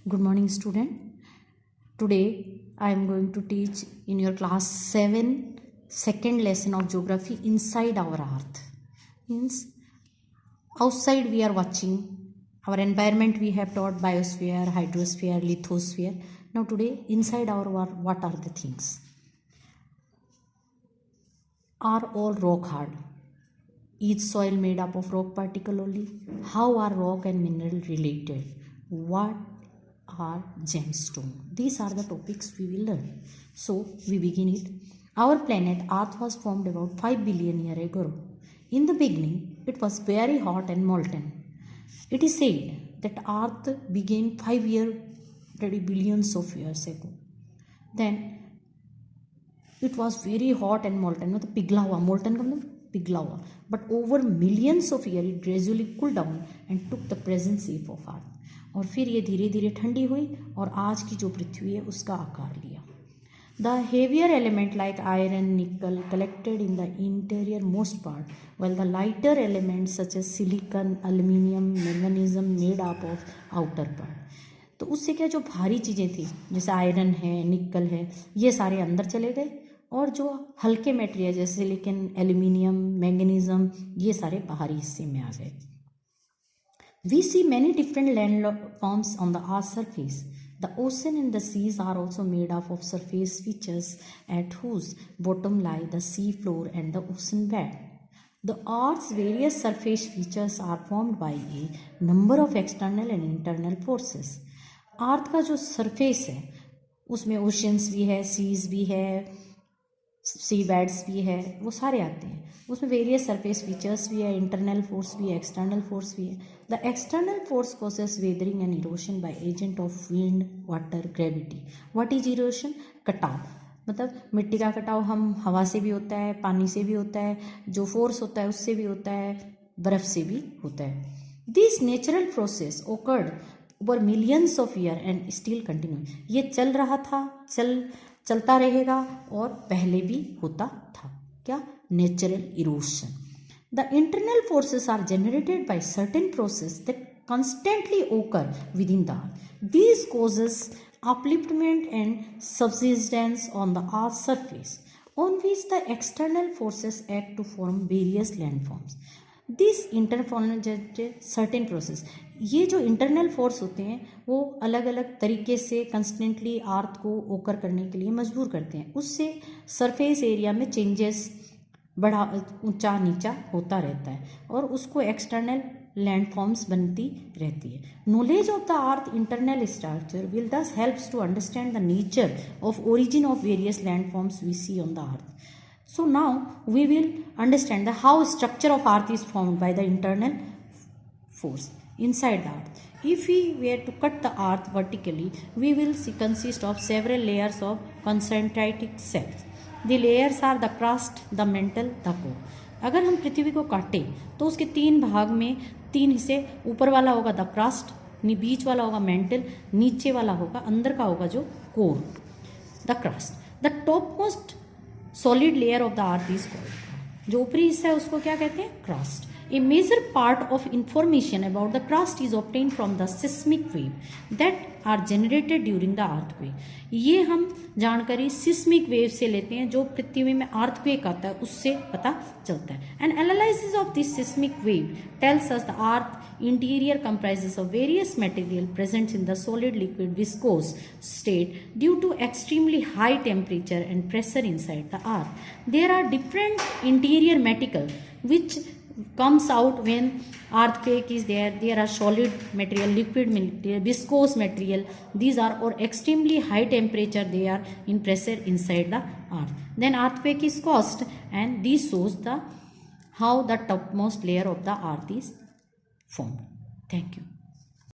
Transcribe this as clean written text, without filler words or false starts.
Good morning, student. Today I am going to teach in your class 7 second lesson of geography inside our earth. Means outside we are watching our environment, we have taught biosphere, hydrosphere, lithosphere. Now today inside our earth, what are the things? Are all rock hard? Is soil made up of rock particle only? How are rock and mineral related? What are gemstone? These are the topics we will learn. So we begin it. Our planet Earth was formed about 5 billion years ago. In the beginning, it was very hot and molten. It is said that Earth began 5 billions of years ago. Then it was very hot and molten. मतलब पिघला हुआ, molten का मतलब पिघला हुआ. But over millions of years it gradually cooled down and took the present shape of Earth. और फिर ये धीरे धीरे ठंडी हुई और आज की जो पृथ्वी है उसका आकार लिया. The heavier element like iron, nickel collected in the interior most part, while the lighter elements such as silicon, aluminium, manganese made up of outer part. तो उससे क्या, जो भारी चीज़ें थी जैसे आयरन है, निकल है, ये सारे अंदर चले गए और जो हल्के मटेरियल जैसे सिलिकन, एल्यूमिनियम, मैंगनीज़म, ये सारे बाहरी हिस्से में आ गए. We see many different landforms on the Earth's surface. The ocean and the seas are also made up of surface features at whose bottom lie the sea floor and the ocean bed. The Earth's various surface features are formed by a number of external and internal forces. अर्थ का जो surface है उसमें oceans भी है, seize भी है, सी beds भी है, वो सारे आते हैं. उसमें वेरियस सरफेस फीचर्स भी है, इंटरनल फोर्स भी है, एक्सटर्नल फोर्स भी है. The external force causes weathering and erosion by agent of wind, water, gravity. What is erosion? कटाव. मतलब मिट्टी का कटाव हम हवा से भी होता है, पानी से भी होता है, जो फोर्स होता है उससे भी होता है, बर्फ से भी होता है. This natural process occurred over millions of year and still continue. ये चल रहा था, चलता रहेगा और पहले भी होता था. क्या? Natural erosion. The internal forces are generated by certain process that constantly occur within the earth. These causes upliftment and subsidence on the earth's surface, on which the external forces act to form various landforms. This inter form certain process, ये जो internal force होते हैं वो अलग अलग तरीके से constantly अर्थ को ओकर करने के लिए मजबूर करते हैं. उससे सरफेस एरिया में चेंजेस, बड़ा ऊंचा नीचा होता रहता है और उसको एक्सटर्नल लैंडफॉर्म्स बनती रहती है. Knowledge of the earth internal structure will thus helps to understand the nature of origin of various landforms we see on the earth. So now we will understand the how structure of earth is formed by the internal force inside the earth. If we were to cut the earth vertically, we will see consist of several layers of concentric cells. The layers are the crust, the mantle, the core. अगर हम पृथ्वी को काटें तो उसके 3 भाग में 3 हिस्से, ऊपर वाला होगा द क्रस्ट, बीच वाला होगा मेंटल, नीचे वाला होगा, अंदर का होगा जो core, the crust. The top most solid layer of the earth is called, जो ऊपरी हिस्सा है उसको क्या कहते हैं? Crust. A major part of information about the crust is obtain from the seismic wave that are generated during the earthquake. ये हम जानकारी सिस्मिक वेव से लेते हैं, जो पृथ्वी में अर्थक्वेक आता है उससे पता चलता है. And analysis of this seismic wave tells us the earth interior comprises of various material present in the solid liquid viscose state due to extremely high temperature and pressure inside the earth. There are different interior material which comes out when earthquake is there. There are solid material, liquid material, viscose material. These are or extremely high temperature, they are in pressure inside the earth. Then earthquake is caused, and this shows the how the topmost layer of the earth is formed. Thank you.